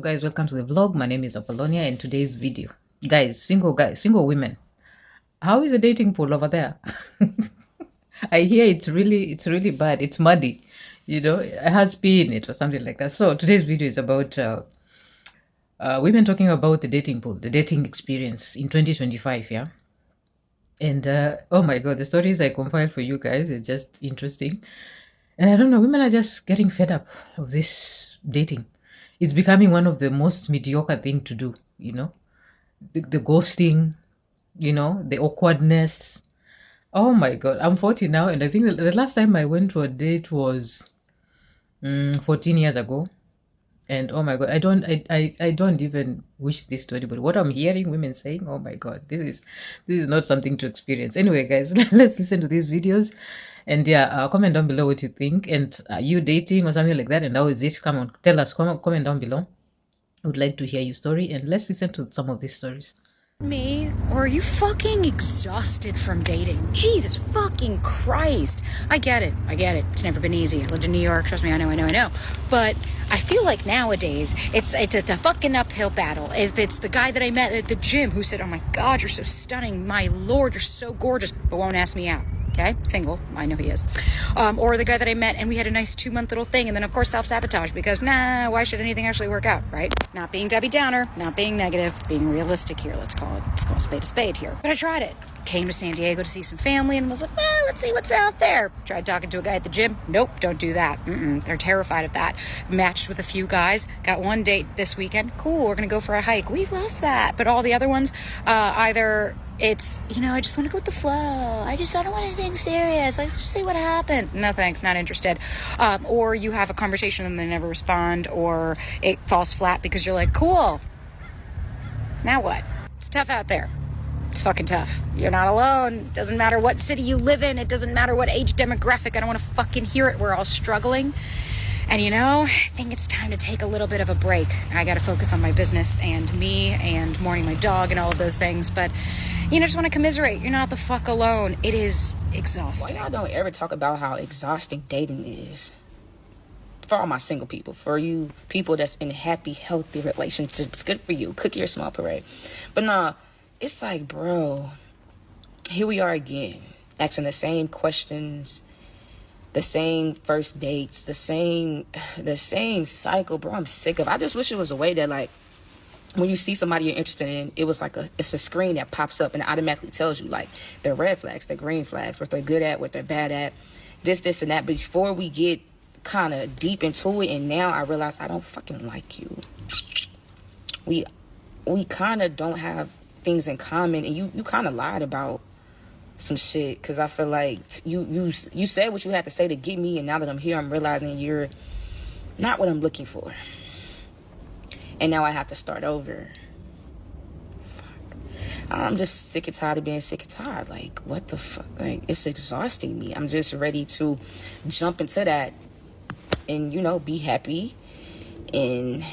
guys, welcome to the vlog. My name is Apollonia, and today's video, guys, single women, how is the dating pool over there? I hear it's really bad. It's muddy, it has pee in it or something like that. So today's video is about women talking about the dating pool, the dating experience in 2025. Yeah. And oh my god, the stories I compiled for you guys is just interesting. And I don't know, women are just getting fed up of this dating. It's becoming one of the most mediocre thing to do, the ghosting, the awkwardness. Oh my god, I'm 40 now, and I think the last time I went to a date was 14 years ago. And oh my god, I don't even wish this to anybody. What I'm hearing women saying, oh my god, this is not something to experience. Anyway, guys, let's listen to these videos. And yeah, comment down below what you think. And are you dating or something like that? And how is it? Come on, tell us. Comment down below. I would like to hear your story. And let's listen to some of these stories. Me? Or are you fucking exhausted from dating? Jesus fucking Christ. I get it. It's never been easy. I lived in New York. Trust me, I know. But I feel like nowadays it's a fucking uphill battle. If it's the guy that I met at the gym who said, oh my God, you're so stunning. My Lord, you're so gorgeous, but won't ask me out. Okay, single, I know he is. Or the guy that I met and we had a nice 2-month little thing, and then of course self-sabotage because why should anything actually work out, right? Not being Debbie Downer, not being negative, being realistic here. Let's call a spade here. But I tried it. Came to San Diego to see some family and was like, well, let's see what's out there. Tried talking to a guy at the gym. Nope, don't do that. They're terrified of that. Matched with a few guys. Got one date this weekend. Cool, we're gonna go for a hike. We love that. But all the other ones, either it's, I just want to go with the flow. I don't want anything serious. Let's just see what happened. No thanks, not interested. Or you have a conversation and they never respond, or it falls flat because you're like, cool. Now what? It's tough out there. It's fucking tough. You're not alone. Doesn't matter what city you live in. It doesn't matter what age demographic. I don't want to fucking hear it. We're all struggling. And I think it's time to take a little bit of a break. I got to focus on my business and me and mourning my dog and all of those things. But, just want to commiserate. You're not the fuck alone. It is exhausting. Why y'all don't ever talk about how exhausting dating is? For all my single people, for you people that's in happy, healthy relationships, good for you. Cook your small parade. But nah, it's like, bro, here we are again, asking the same questions, the same first dates, the same cycle, bro. I'm sick of it. I just wish it was a way that, like, when you see somebody you're interested in, it was like it's a screen that pops up and it automatically tells you, like, their red flags, their green flags, what they're good at, what they're bad at, this, and that. Before we get kind of deep into it, and now I realize I don't fucking like you. We kind of don't have things in common, and you kind of lied about some shit, because I feel like you said what you had to say to get me, and now that I'm here, I'm realizing you're not what I'm looking for, and now I have to start over. I'm just sick and tired of being sick and tired. Like, what the fuck? Like, it's exhausting me. I'm just ready to jump into that and, be happy and,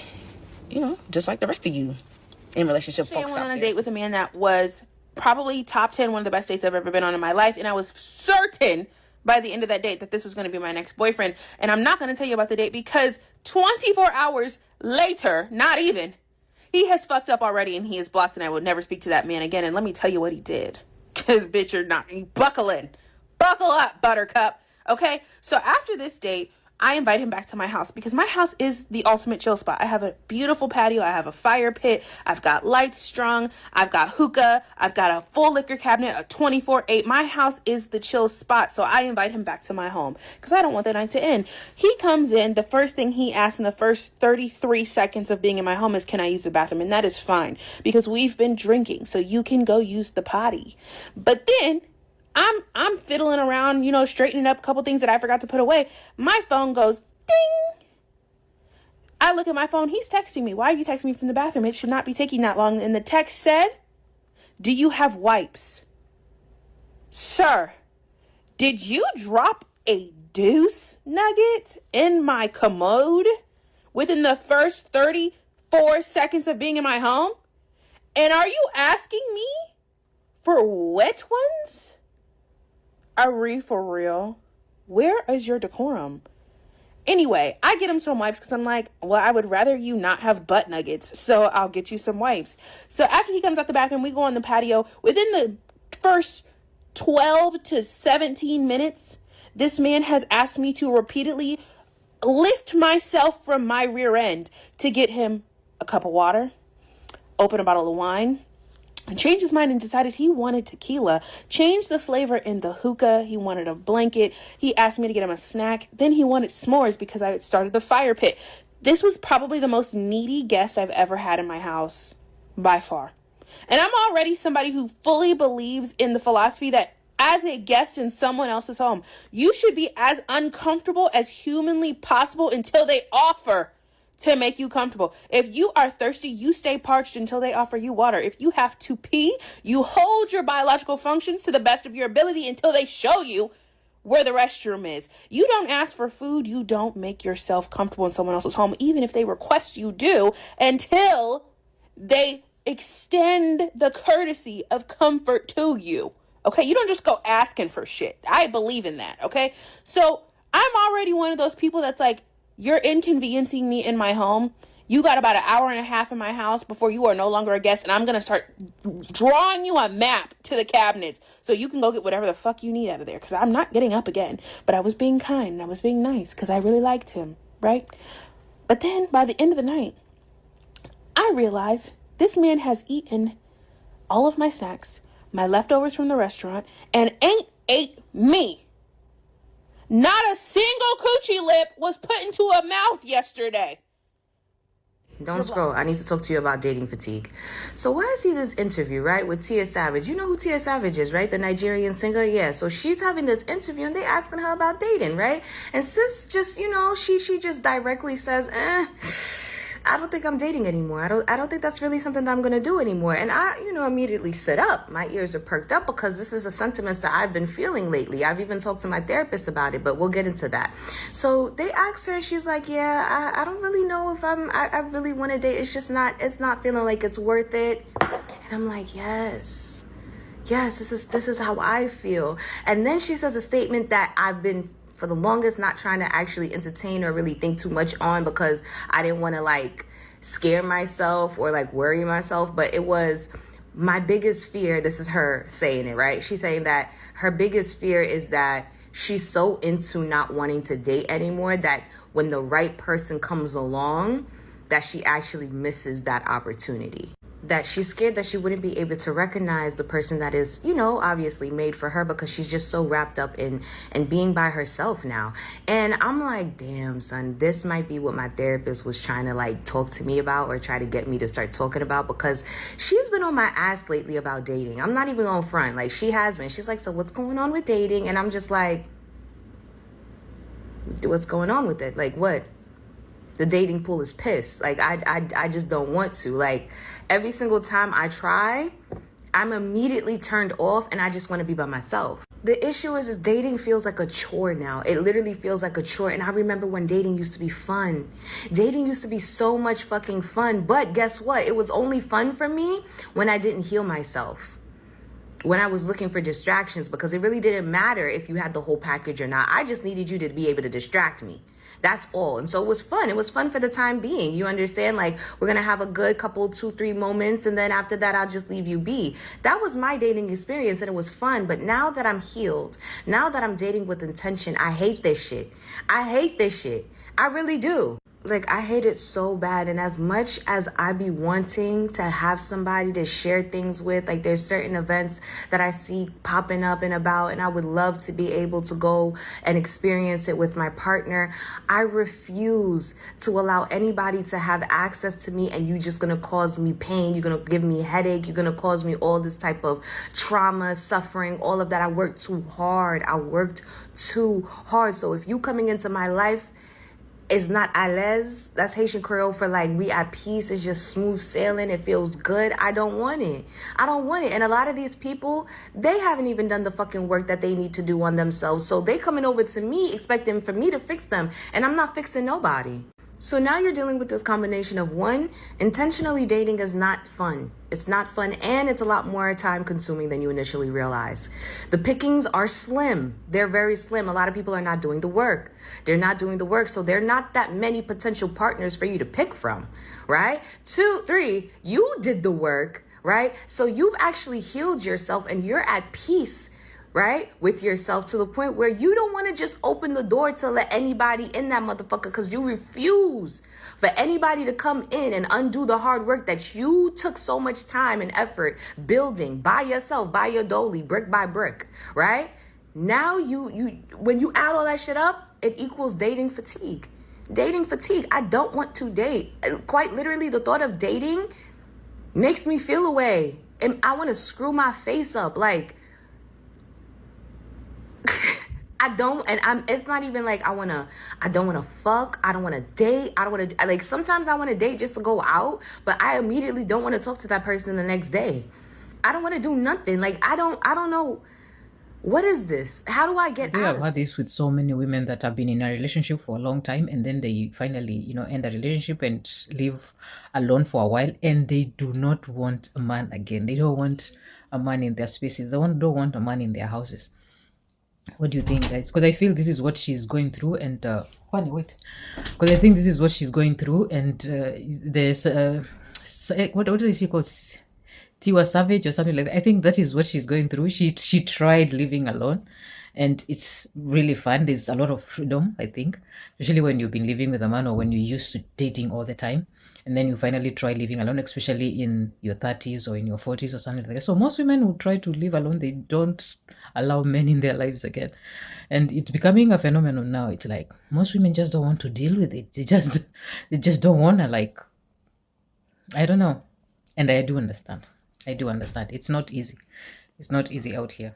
just like the rest of you in relationship folks out there. I went on a date with a man that was probably top 10, one of the best dates I've ever been on in my life. And I was certain by the end of that date that this was going to be my next boyfriend. And I'm not going to tell you about the date because 24 hours later, not even, he has fucked up already and he is blocked, and I would never speak to that man again. And let me tell you what he did. Because, bitch, you're not. Buckle in. Buckle up, buttercup. Okay? So after this date, I invite him back to my house because my house is the ultimate chill spot. I have a beautiful patio. I have a fire pit. I've got lights strung. I've got hookah. I've got a full liquor cabinet, a 24/8. My house is the chill spot. So I invite him back to my home because I don't want the night to end. He comes in. The first thing he asks in the first 33 seconds of being in my home is, can I use the bathroom? And that is fine because we've been drinking. So you can go use the potty. But then I'm fiddling around, straightening up a couple things that I forgot to put away. My phone goes ding. I look at my phone. He's texting me. Why are you texting me from the bathroom? It should not be taking that long. And the text said, do you have wipes? Sir, did you drop a deuce nugget in my commode within the first 34 seconds of being in my home? And are you asking me for wet ones? Are we for real? Where is your decorum? Anyway, I get him some wipes because I'm like, well, I would rather you not have butt nuggets, so I'll get you some wipes. So after he comes out the bathroom, we go on the patio. Within the first 12 to 17 minutes, this man has asked me to repeatedly lift myself from my rear end to get him a cup of water, open a bottle of wine, and changed his mind and decided he wanted tequila, changed the flavor in the hookah. He wanted a blanket. He asked me to get him a snack. Then he wanted s'mores because I had started the fire pit. This was probably the most needy guest I've ever had in my house by far. And I'm already somebody who fully believes in the philosophy that as a guest in someone else's home, you should be as uncomfortable as humanly possible until they offer to make you comfortable. If you are thirsty, you stay parched until they offer you water. If you have to pee, you hold your biological functions to the best of your ability until they show you where the restroom is. You don't ask for food. You don't make yourself comfortable in someone else's home, even if they request you do, until they extend the courtesy of comfort to you. Okay? You don't just go asking for shit. I believe in that. Okay? So I'm already one of those people that's like, you're inconveniencing me in my home. You got about an hour and a half in my house before you are no longer a guest, and I'm going to start drawing you a map to the cabinets so you can go get whatever the fuck you need out of there, because I'm not getting up again. But I was being kind and I was being nice because I really liked him, right? But then by the end of the night, I realized this man has eaten all of my snacks, my leftovers from the restaurant, and ain't ate me. Not a single coochie lip was put into a mouth yesterday. Don't scroll. I need to talk to you about dating fatigue. So why I see this interview, right, with Tia Savage. You know who Tia Savage is, right? The Nigerian singer? Yeah. So she's having this interview and they asking her about dating, right? And sis just, she just directly says, I don't think I'm dating anymore. I don't think that's really something that I'm going to do anymore. And I, immediately sit up. My ears are perked up because this is a sentiment that I've been feeling lately. I've even talked to my therapist about it, but we'll get into that. So they asked her and she's like, yeah, I don't really know if I really want to date. It's not feeling like it's worth it. And I'm like, yes, this is how I feel. And then she says a statement that I've been for the longest not trying to actually entertain or really think too much on because I didn't want to scare myself or worry myself. But it was my biggest fear. This is her saying it, right? She's saying that her biggest fear is that she's so into not wanting to date anymore that when the right person comes along, that she actually misses that opportunity. That she's scared that she wouldn't be able to recognize the person that is, obviously made for her because she's just so wrapped up in being by herself now. And I'm like, damn, son, this might be what my therapist was trying to talk to me about or try to get me to start talking about, because she's been on my ass lately about dating. I'm not even on front. She has been. She's like, so what's going on with dating? And I'm just like, what's going on with it? What? The dating pool is pissed. I just don't want to. Every single time I try, I'm immediately turned off and I just want to be by myself. The issue is dating feels like a chore now. It literally feels like a chore. And I remember when dating used to be fun. Dating used to be so much fucking fun. But guess what? It was only fun for me when I didn't heal myself. When I was looking for distractions, because it really didn't matter if you had the whole package or not. I just needed you to be able to distract me. That's all. And so it was fun. It was fun for the time being. You understand? We're going to have a good couple, 2-3 moments. And then after that, I'll just leave you be. That was my dating experience. And it was fun. But now that I'm healed, now that I'm dating with intention, I hate this shit. I hate this shit. I really do. I hate it so bad. And as much as I be wanting to have somebody to share things with, there's certain events that I see popping up and about, and I would love to be able to go and experience it with my partner. I refuse to allow anybody to have access to me, and you just gonna cause me pain. You're gonna give me headache. You're gonna cause me all this type of trauma, suffering, all of that. I worked too hard. So if you coming into my life, it's not à l'aise. That's Haitian Creole for we at peace. It's just smooth sailing. It feels good. I don't want it. And a lot of these people, they haven't even done the fucking work that they need to do on themselves. So they coming over to me expecting for me to fix them. And I'm not fixing nobody. So now you're dealing with this combination of one, intentionally dating is not fun. It's not fun, and it's a lot more time consuming than you initially realize. The pickings are slim. They're very slim. A lot of people are not doing the work. They're not doing the work, so there are not that many potential partners for you to pick from, right? 2, 3, you did the work, right? So you've actually healed yourself and you're at peace, right, with yourself, to the point where you don't want to just open the door to let anybody in that motherfucker, because you refuse for anybody to come in and undo the hard work that you took so much time and effort building by yourself, by your dolly, brick by brick, right? Now you when you add all that shit up, it equals dating fatigue. Dating fatigue. I don't want to date. Quite literally, the thought of dating makes me feel away, and I want to screw my face up. Like, it's not even like I don't want to fuck. I don't want to date. I don't want to, like, sometimes I want to date just to go out, but I immediately don't want to talk to that person the next day. I don't want to do nothing. Like, I don't know. What is this? How do I get I out have had this with so many women that have been in a relationship for a long time, and then they finally, end a relationship and live alone for a while, and they do not want a man again. They don't want a man in their spaces. They don't want a man in their houses. What do you think, guys? Because I feel this is what she's going through, and because I think this is what she's going through, and there's what is she called? Tiwa Savage or something like that. I think that is what she's going through. She tried living alone, and it's really fun. There's a lot of freedom, I think, especially when you've been living with a man or when you're used to dating all the time, and then you finally try living alone, especially in your 30s or in your 40s or something like that. So most women who try to live alone, they don't allow men in their lives again, and it's becoming a phenomenon now. It's like most women just don't want to deal with it. They just don't want to, like, I don't know. And I do understand. It's not easy. It's not easy out here.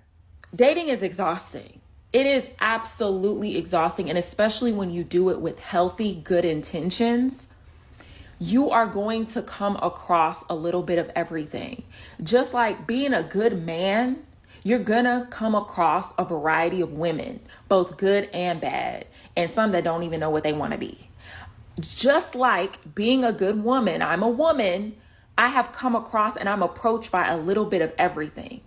Dating is exhausting. It is absolutely exhausting. And especially when you do it with healthy, good intentions, you are going to come across a little bit of everything. Just like being a good man, you're gonna come across a variety of women, both good and bad, and some that don't even know what they want to be. Just like being a good woman, I'm a woman, I have come across and I'm approached by a little bit of everything.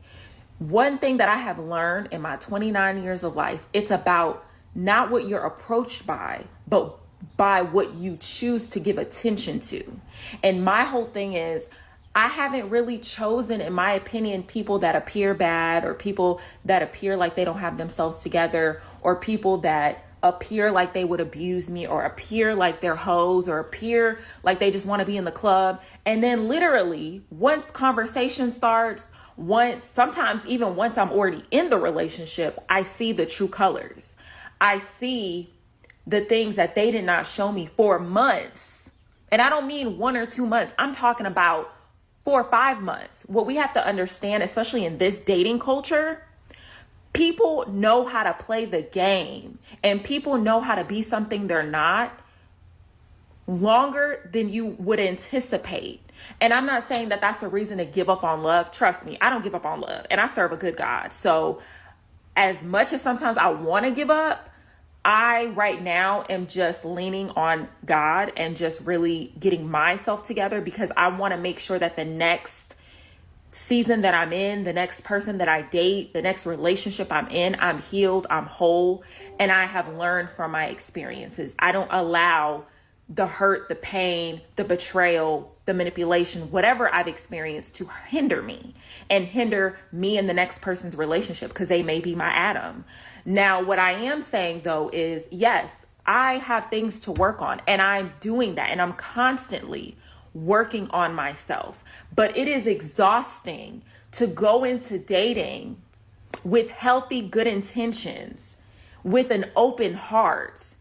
One thing that I have learned in my 29 years of life, it's about not what you're approached by, but by what you choose to give attention to. And my whole thing is, I haven't really chosen, in my opinion, people that appear bad, or people that appear like they don't have themselves together, or people that appear like they would abuse me, or appear like they're hoes, or appear like they just want to be in the club. And then literally once conversation starts, sometimes even once I'm already in the relationship, I see the true colors. I see the things that they did not show me for months. And I don't mean 1 or 2 months. I'm talking about 4 or 5 months. What we have to understand, especially in this dating culture, people know how to play the game, and people know how to be something they're not longer than you would anticipate. And I'm not saying that that's a reason to give up on love. Trust me, I don't give up on love, and I serve a good God. So as much as sometimes I want to give up, I right now am just leaning on God and just really getting myself together, because I want to make sure that the next season that I'm in, the next person that I date, the next relationship I'm in, I'm healed, I'm whole, and I have learned from my experiences. I don't allow the hurt, the pain, the betrayal, the manipulation, whatever I've experienced to hinder me and hinder me and the next person's relationship, because they may be my Adam. Now, what I am saying though is, yes, I have things to work on, and I'm doing that, and I'm constantly working on myself. But it is exhausting to go into dating with healthy, good intentions, with an open heart,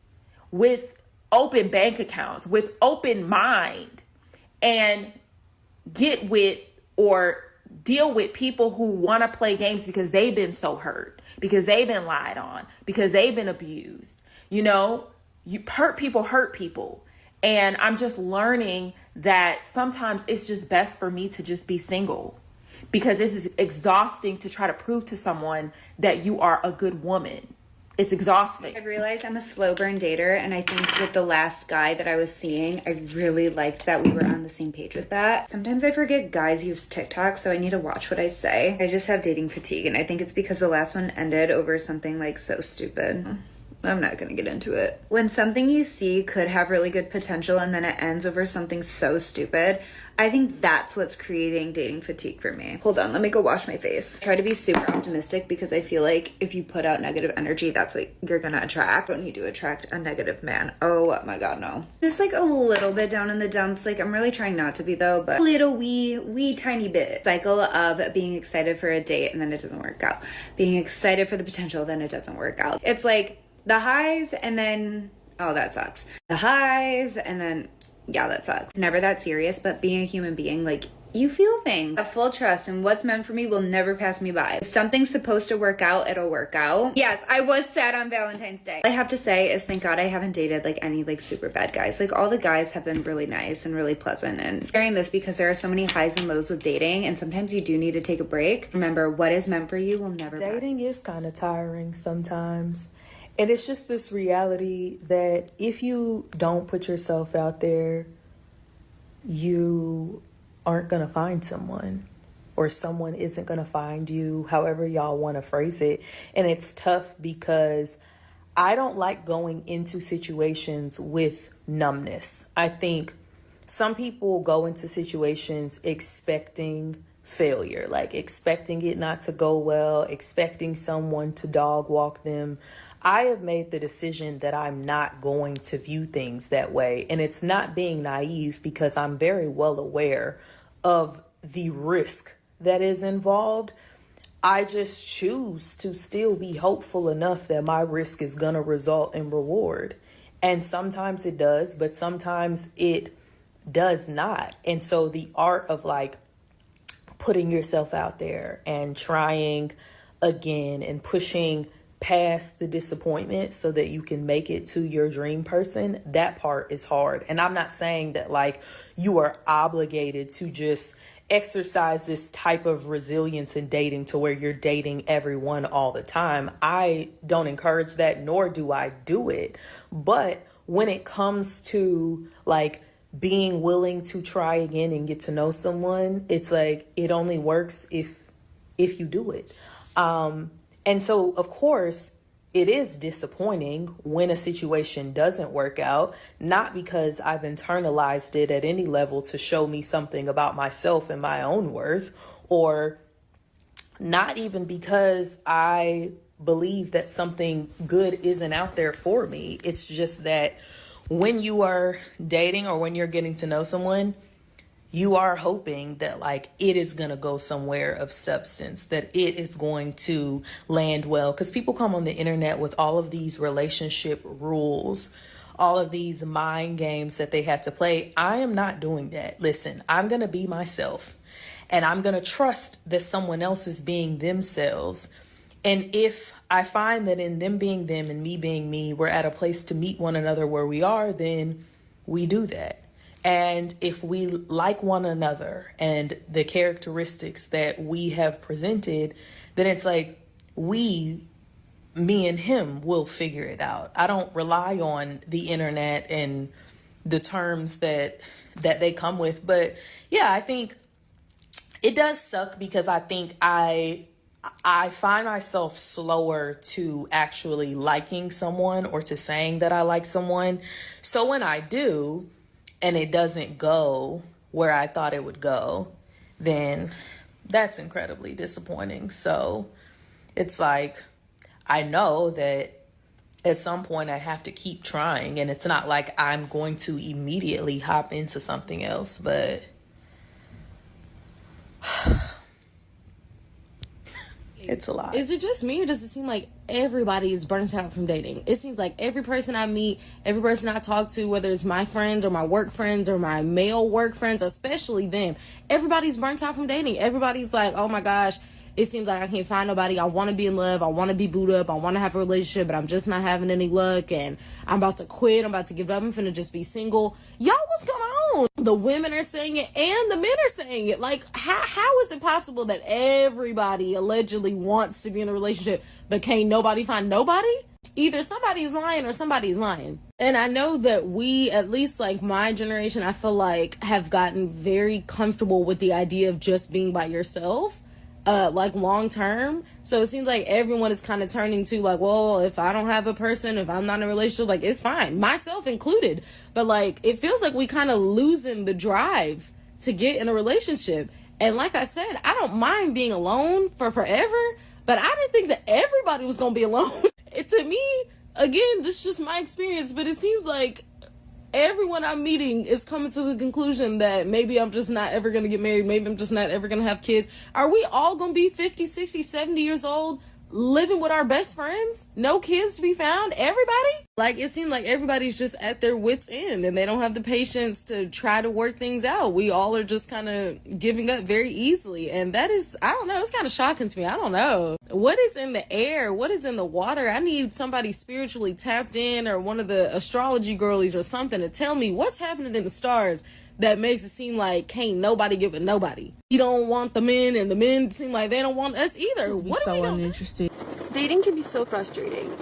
with open bank accounts, with open mind, and get with or deal with people who want to play games because they've been so hurt, because they've been lied on, because they've been abused. You hurt people. And I'm just learning that sometimes it's just best for me to just be single, because this is exhausting to try to prove to someone that you are a good woman. It's exhausting. I realized I'm a slow burn dater, and I think with the last guy that I was seeing, I really liked that we were on the same page with that. Sometimes I forget guys use TikTok, so I need to watch what I say. I just have dating fatigue, and I think it's because the last one ended over something like so stupid. I'm not gonna get into it. When something you see could have really good potential and then it ends over something so stupid, I think that's what's creating dating fatigue for me. Hold on, let me go wash my face. Try to be super optimistic because I feel like if you put out negative energy, that's what you're gonna attract. Don't need to attract a negative man. Oh my god, no. Just like a little bit down in the dumps. Like I'm really trying not to be though, but a little wee tiny bit. Cycle of being excited for a date and then it doesn't work out. Being excited for the potential, then it doesn't work out. It's like the highs and then, oh, that sucks. The highs and then, yeah, that sucks. Never that serious, but being a human being, like, you feel things. Have full trust, and what's meant for me will never pass me by. If something's supposed to work out, it'll work out. Yes, I was sad on Valentine's Day. All I have to say is thank God I haven't dated like any like super bad guys. Like all the guys have been really nice and really pleasant, and sharing this because there are so many highs and lows with dating, and sometimes you do need to take a break. Remember, what is meant for you will never pass. Dating is kind of tiring sometimes. And it's just this reality that if you don't put yourself out there, you aren't going to find someone, or someone isn't going to find you, however y'all want to phrase it. And it's tough because I don't like going into situations with numbness. I think some people go into situations expecting failure, like expecting it not to go well, expecting someone to dog walk them. I have made the decision that I'm not going to view things that way. And it's not being naive because I'm very well aware of the risk that is involved. I just choose to still be hopeful enough that my risk is going to result in reward. And sometimes it does, but sometimes it does not. And so the art of like putting yourself out there and trying again and pushing past the disappointment so that you can make it to your dream person, that part is hard. And I'm not saying that like you are obligated to just exercise this type of resilience in dating to where you're dating everyone all the time. I don't encourage that, nor do I do it. But when it comes to like being willing to try again and get to know someone, it's like it only works if you do it. And so, of course, it is disappointing when a situation doesn't work out, not because I've internalized it at any level to show me something about myself and my own worth, or not even because I believe that something good isn't out there for me. It's just that when you are dating or when you're getting to know someone, you are hoping that like it is going to go somewhere of substance, that it is going to land well. Because people come on the internet with all of these relationship rules, all of these mind games that they have to play. I am not doing that. Listen, I'm going to be myself, and I'm going to trust that someone else is being themselves. And if I find that in them being them and me being me, we're at a place to meet one another where we are, then we do that. And if we like one another and the characteristics that we have presented, then it's like me and him will figure it out. I don't rely on the internet and the terms that they come with. But yeah, I think it does suck because I think I find myself slower to actually liking someone or to saying that I like someone. So when I do, and it doesn't go where I thought it would go, then that's incredibly disappointing. So it's like, I know that at some point I have to keep trying, and it's not like I'm going to immediately hop into something else, but it's a lot. Is it just me, or does it seem like everybody is burnt out from dating? It seems like every person I meet, every person I talk to, whether it's my friends or my work friends or my male work friends, especially them, everybody's burnt out from dating. Everybody's like, oh my gosh, it seems like I can't find nobody. I want to be in love. I want to be booed up. I want to have a relationship, but I'm just not having any luck. And I'm about to quit. I'm about to give up. I'm finna just be single. Y'all, what's going on? The women are saying it and the men are saying it. Like, how is it possible that everybody allegedly wants to be in a relationship, but can't nobody find nobody? either somebody's lying or somebody's lying. And I know that we, at least like my generation, I feel like have gotten very comfortable with the idea of just being by yourself, like long term. So it seems like everyone is kind of turning to like, well, if I don't have a person, if I'm not in a relationship, like it's fine, myself included. But like it feels like we kind of losing the drive to get in a relationship. And like I said, I don't mind being alone for forever, but I didn't think that everybody was gonna be alone. To me, again, this is just my experience, but it seems like everyone I'm meeting is coming to the conclusion that maybe I'm just not ever going to get married. Maybe I'm just not ever going to have kids. Are we all going to be 50, 60, 70 years old living with our best friends? No kids to be found? Everybody? Like, it seems like everybody's just at their wits' end and they don't have the patience to try to work things out. We all are just kind of giving up very easily. And that is, I don't know, it's kind of shocking to me. I don't know. What is in the air? What is in the water? I need somebody spiritually tapped in or one of the astrology girlies or something to tell me what's happening in the stars that makes it seem like can't nobody give it nobody. You don't want the men and the men seem like they don't want us either. What are we doing? Dating can be so frustrating.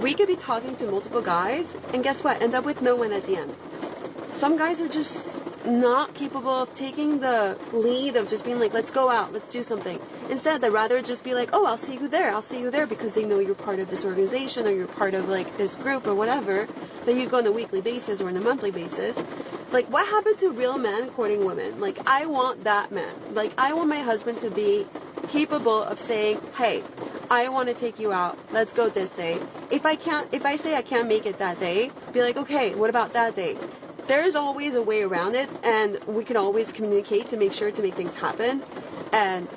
We could be talking to multiple guys and guess what? End up with no one at the end. Some guys are just not capable of taking the lead of just being like, let's go out, let's do something. Instead, they'd rather just be like, oh, I'll see you there because they know you're part of this organization or you're part of like this group or whatever that you go on a weekly basis or on a monthly basis. Like, what happened to real men courting women? Like, I want that man. Like, I want my husband to be capable of saying, hey, I want to take you out. Let's go this day. If I say I can't make it that day, be like, okay, what about that day? There's always a way around it, and we can always communicate to make sure to make things happen. And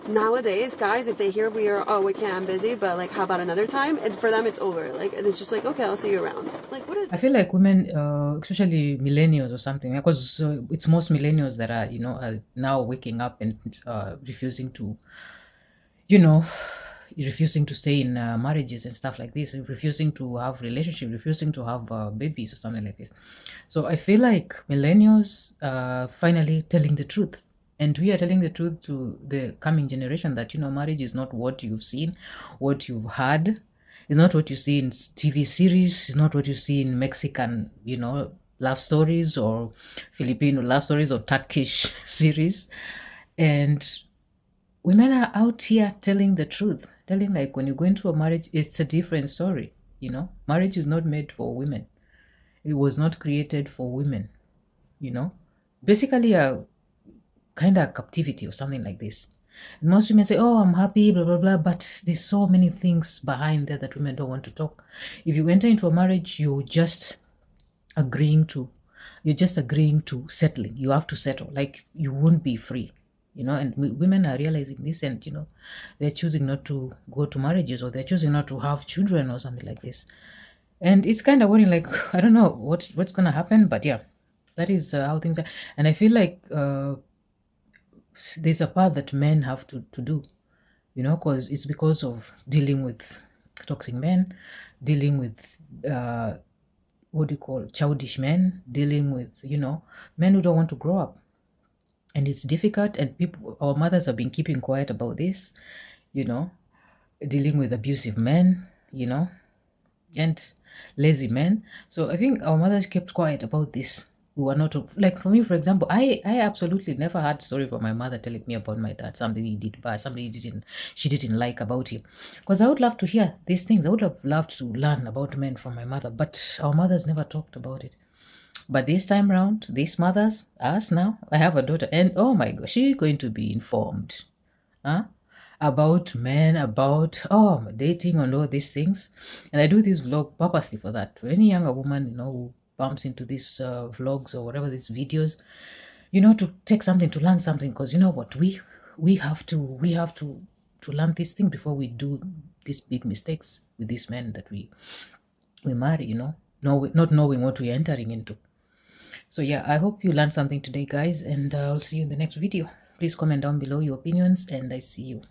nowadays, guys, if they hear we can't, I'm busy, but like, how about another time? And for them, it's over. Like, it's just like, okay, I'll see you around. Like, what is? I feel like women, especially millennials or something, because it's most millennials that are, are now waking up and refusing to, refusing to stay in marriages and stuff like this, refusing to have relationships, refusing to have babies or something like this. So I feel like millennials are finally telling the truth. And we are telling the truth to the coming generation that, marriage is not what you've seen, what you've heard. It's not what you see in TV series. It's not what you see in Mexican, love stories or Filipino love stories or Turkish series. And women are out here telling the truth, telling like when you go into a marriage, it's a different story. Marriage is not made for women. It was not created for women, basically a kind of captivity or something like this. And most women say, oh, I'm happy, blah, blah, blah. But there's so many things behind there that women don't want to talk. If you enter into a marriage, you're just agreeing to settling. You have to settle. Like, you won't be free, and women are realizing this, and, they're choosing not to go to marriages, or they're choosing not to have children or something like this. And it's kind of worrying, like, I don't know what's going to happen, but yeah, that is how things are. And I feel like there's a part that men have to do, because it's because of dealing with toxic men, dealing with childish men, dealing with, men who don't want to grow up. And it's difficult, and our mothers have been keeping quiet about this, dealing with abusive men, and lazy men. So I think our mothers kept quiet about this. We were not, like, for me, for example, I absolutely never had a story from my mother telling me about my dad, something he did bad, something she didn't like about him. Because I would love to hear these things. I would have loved to learn about men from my mother, but our mothers never talked about it. But this time around, these mothers, us now, I have a daughter, and oh my gosh, she's going to be informed about men, about dating and all these things. And I do this vlog purposely for that. For any younger woman, who bumps into these vlogs or whatever, these videos, to take something, to learn something, because what, we have to learn this thing before we do these big mistakes with these men that we marry, not knowing what we're entering into. So yeah, I hope you learned something today, guys, and I'll see you in the next video. Please comment down below your opinions, and I see you.